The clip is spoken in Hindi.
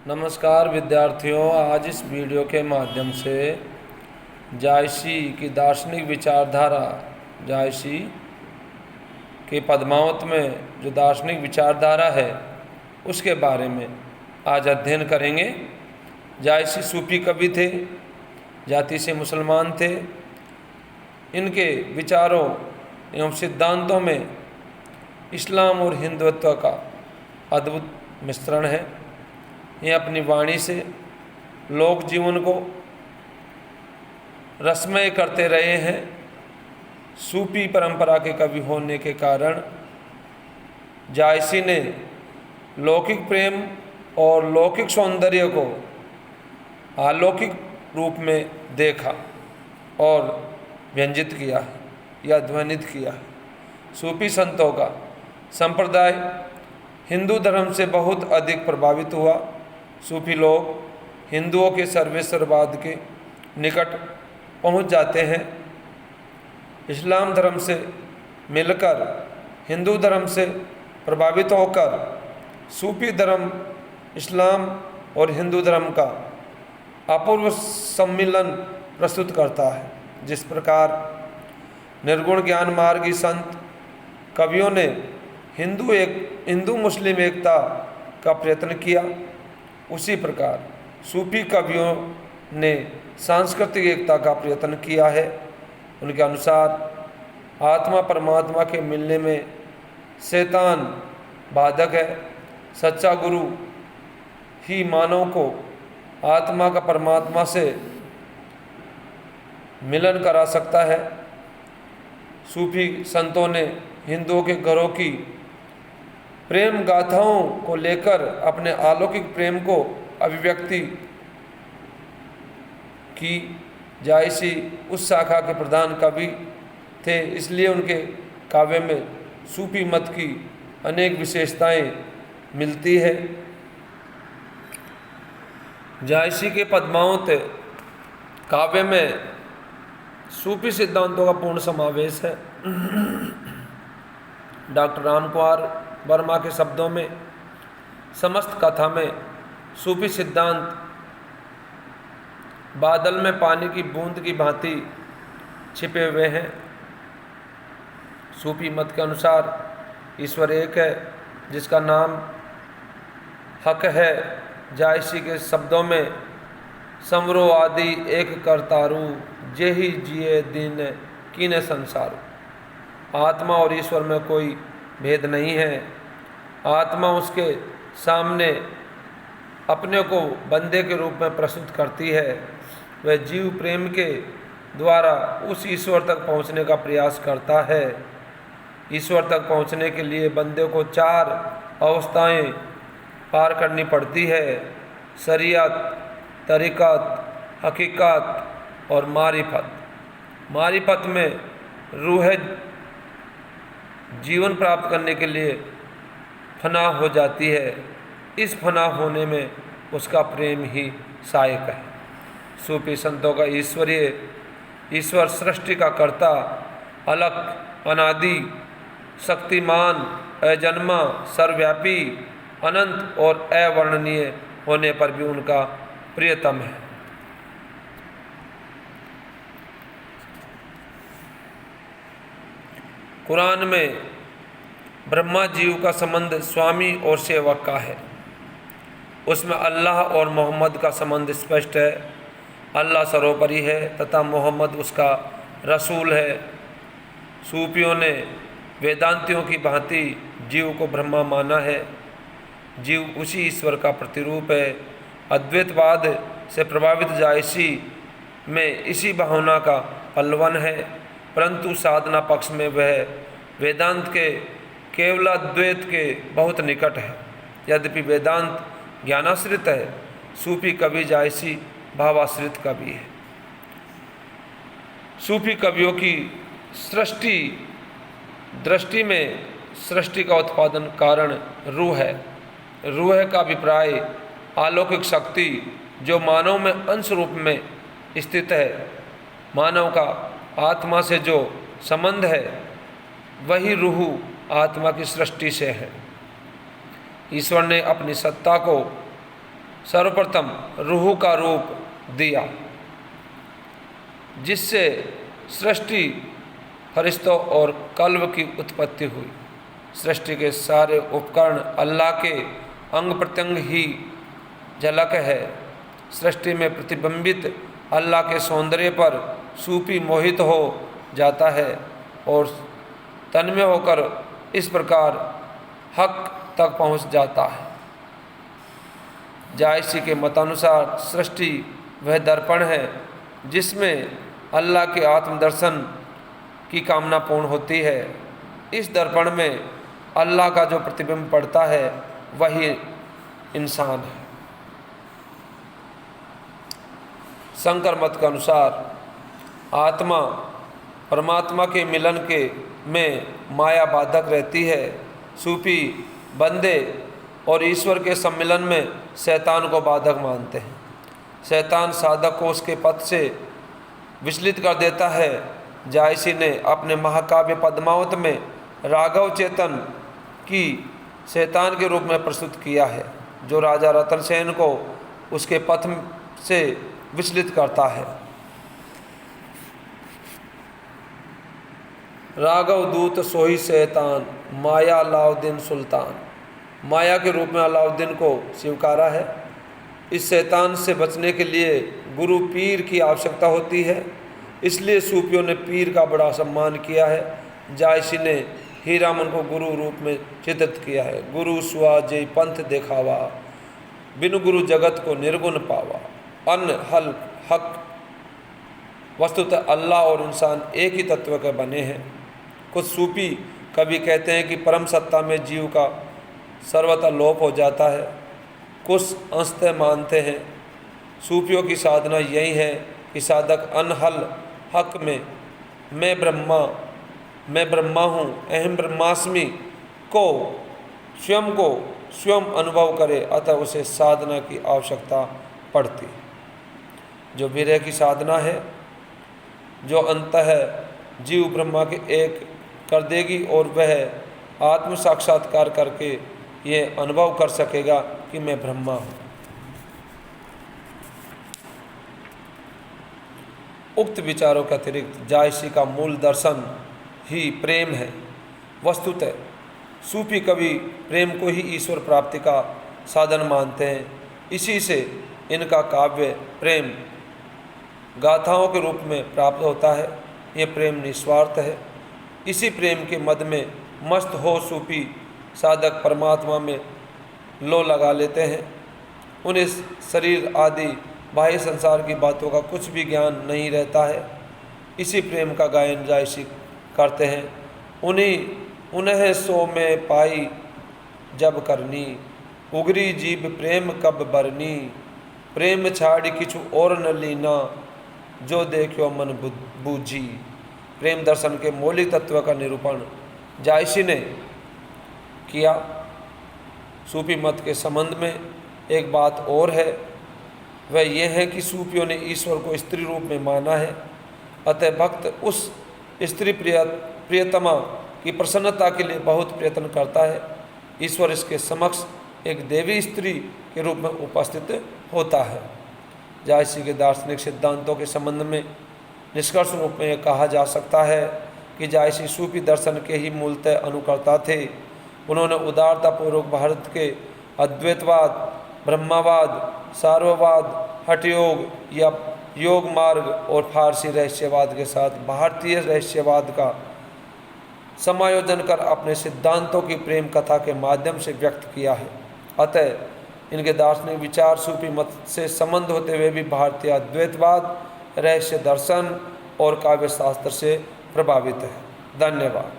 नमस्कार विद्यार्थियों, आज इस वीडियो के माध्यम से जायसी की दार्शनिक विचारधारा, जायसी के पद्मावत में जो दार्शनिक विचारधारा है उसके बारे में आज अध्ययन करेंगे। जायसी सूफी कवि थे, जाति से मुसलमान थे। इनके विचारों एवं सिद्धांतों में इस्लाम और हिंदुत्व का अद्भुत मिश्रण है। ये अपनी वाणी से लोक जीवन को रसमय करते रहे हैं। सूफी परंपरा के कवि होने के कारण जायसी ने लौकिक प्रेम और लौकिक सौंदर्य को अलौकिक रूप में देखा और व्यंजित किया है या ध्वनित किया है। सूफी संतों का संप्रदाय हिंदू धर्म से बहुत अधिक प्रभावित हुआ। सूफी लोग हिंदुओं के सर्वेश्वरवाद के निकट पहुंच जाते हैं। इस्लाम धर्म से मिलकर हिंदू धर्म से प्रभावित होकर सूफी धर्म इस्लाम और हिंदू धर्म का अपूर्व सम्मिलन प्रस्तुत करता है। जिस प्रकार निर्गुण ज्ञान मार्गी संत कवियों ने हिंदू मुस्लिम एकता का प्रयत्न किया, उसी प्रकार सूफी कवियों ने सांस्कृतिक एकता का प्रयत्न किया है। उनके अनुसार आत्मा परमात्मा के मिलने में शैतान बाधक है। सच्चा गुरु ही मानव को आत्मा का परमात्मा से मिलन करा सकता है। सूफी संतों ने हिंदुओं के घरों की प्रेम गाथाओं को लेकर अपने अलौकिक प्रेम को अभिव्यक्ति की। जायसी उस शाखा के प्रधान कवि थे, इसलिए उनके काव्य में सूफी मत की अनेक विशेषताएं मिलती है। जायसी के पद्मावत काव्य में सूफी सिद्धांतों का पूर्ण समावेश है। डॉक्टर रामकुमार वर्मा के शब्दों में समस्त कथा में सूफी सिद्धांत बादल में पानी की बूंद की भांति छिपे हुए हैं। सूफी मत के अनुसार ईश्वर एक है जिसका नाम हक है। जायसी के शब्दों में समरो आदि एक करतारू जेहि जिए दिन कीने संसारू। आत्मा और ईश्वर में कोई भेद नहीं है। आत्मा उसके सामने अपने को बंदे के रूप में प्रस्तुत करती है। वह जीव प्रेम के द्वारा उस ईश्वर तक पहुंचने का प्रयास करता है। ईश्वर तक पहुंचने के लिए बंदे को 4 अवस्थाएं पार करनी पड़ती है: शरीयत, तरीक़त, हकीकत और मारिफत। मारिफत में रूह जीवन प्राप्त करने के लिए फना हो जाती है। इस फना होने में उसका प्रेम ही सहायक है। सूफी संतों का ईश्वर सृष्टि का कर्ता, अलग, अनादि, शक्तिमान, अजन्मा, सर्वव्यापी, अनंत और अवर्णनीय होने पर भी उनका प्रियतम है। कुरान में ब्रह्मा जीव का संबंध स्वामी और सेवक का है। उसमें अल्लाह और मोहम्मद का संबंध स्पष्ट है। अल्लाह सर्वोपरि है तथा मोहम्मद उसका रसूल है। सूफियों ने वेदांतियों की भांति जीव को ब्रह्मा माना है। जीव उसी ईश्वर का प्रतिरूप है। अद्वैतवाद से प्रभावित जायसी में इसी भावना का पल्लवन है, परंतु साधना पक्ष में वह वेदांत के केवलाद्वैत के बहुत निकट है। यद्यपि वेदांत ज्ञानाश्रित है, सूफी कवि जायसी भावाश्रित कवि है। सूफी कवियों की दृष्टि में सृष्टि का उत्पादन कारण रूह है। रूह का अभिप्राय अलौकिक शक्ति जो मानव में अंश रूप में स्थित है। मानव का आत्मा से जो संबंध है वही रूह आत्मा की सृष्टि से है। ईश्वर ने अपनी सत्ता को सर्वप्रथम रूह का रूप दिया, जिससे सृष्टि, फरिश्तों और कल्ब की उत्पत्ति हुई। सृष्टि के सारे उपकरण अल्लाह के अंग प्रत्यंग ही झलक है। सृष्टि में प्रतिबिंबित अल्लाह के सौंदर्य पर सूफी मोहित हो जाता है और तन्मय होकर इस प्रकार हक तक पहुंच जाता है। जायसी के मतानुसार सृष्टि वह दर्पण है जिसमें अल्लाह के आत्मदर्शन की कामना पूर्ण होती है। इस दर्पण में अल्लाह का जो प्रतिबिंब पड़ता है वही इंसान है। शंकर मत के अनुसार आत्मा परमात्मा के मिलन के में माया बाधक रहती है। सूफी बंदे और ईश्वर के सम्मिलन में शैतान को बाधक मानते हैं। शैतान साधक को उसके पथ से विचलित कर देता है। जायसी ने अपने महाकाव्य पद्मावत में राघव चेतन की शैतान के रूप में प्रस्तुत किया है, जो राजा रतन सेन को उसके पथ से विचलित करता है। राघव दूत सोही शैतान, माया अलाउद्दीन सुल्तान। माया के रूप में अलाउद्दीन को स्वीकारा है। इस शैतान से बचने के लिए गुरु पीर की आवश्यकता होती है, इसलिए सूफियों ने पीर का बड़ा सम्मान किया है। जायसी ने हीरामन को गुरु रूप में चित्रित किया है। गुरु सुआ जय पंथ देखावा, बिनु गुरु जगत को निर्गुण पावा। अन्न हल हक, वस्तुतः अल्लाह और इंसान एक ही तत्व के बने हैं। कुछ सूफी कभी कहते हैं कि परम सत्ता में जीव का सर्वथा लोप हो जाता है, कुछ अंशतः मानते हैं। सूफियों की साधना यही है कि साधक अनहल हक में मैं ब्रह्मा हूँ, अहम ब्रह्मास्मि को स्वयं अनुभव करे, अतः उसे साधना की आवश्यकता पड़ती। जो विरह की साधना है, जो अंततः जीव ब्रह्मा के एक कर देगी और वह आत्म साक्षात्कार करके ये अनुभव कर सकेगा कि मैं ब्रह्मा हूँ। उक्त विचारों के अतिरिक्त जायसी का मूल दर्शन ही प्रेम है। वस्तुतः सूफी कवि प्रेम को ही ईश्वर प्राप्ति का साधन मानते हैं। इसी से इनका काव्य प्रेम गाथाओं के रूप में प्राप्त होता है। ये प्रेम निस्वार्थ है। इसी प्रेम के मद में मस्त हो सूफी साधक परमात्मा में लो लगा लेते हैं। उन्हें शरीर आदि बाह्य संसार की बातों का कुछ भी ज्ञान नहीं रहता है। इसी प्रेम का गायन जायसी करते हैं। उन्हें सो में पाई जब करनी, उगरी जीव प्रेम कब बरनी। प्रेम छाड़ी किछु और न लीना, जो देखो मन बूझी। प्रेम दर्शन के मौलिक तत्व का निरूपण जायसी ने किया। सूफी मत के संबंध में एक बात और है, वह यह है कि सूफियों ने ईश्वर को स्त्री रूप में माना है। अतः भक्त उस स्त्री प्रियतमा की प्रसन्नता के लिए बहुत प्रयत्न करता है। ईश्वर इसके समक्ष एक देवी स्त्री के रूप में उपस्थित होता है। जायसी के दार्शनिक सिद्धांतों के संबंध में निष्कर्ष रूप में यह कहा जा सकता है कि जायसी सूफी दर्शन के ही मूलतः अनुकर्ता थे। उन्होंने उदारतापूर्वक भारत के अद्वैतवाद, ब्रह्मवाद, सार्ववाद, हठयोग या योग मार्ग और फारसी रहस्यवाद के साथ भारतीय रहस्यवाद का समायोजन कर अपने सिद्धांतों की प्रेम कथा के माध्यम से व्यक्त किया है। अतः इनके दार्शनिक विचार सूफी मत से संबंध होते हुए भी भारतीय अद्वैतवाद, रहस्य दर्शन और काव्य शास्त्र से प्रभावित है। धन्यवाद।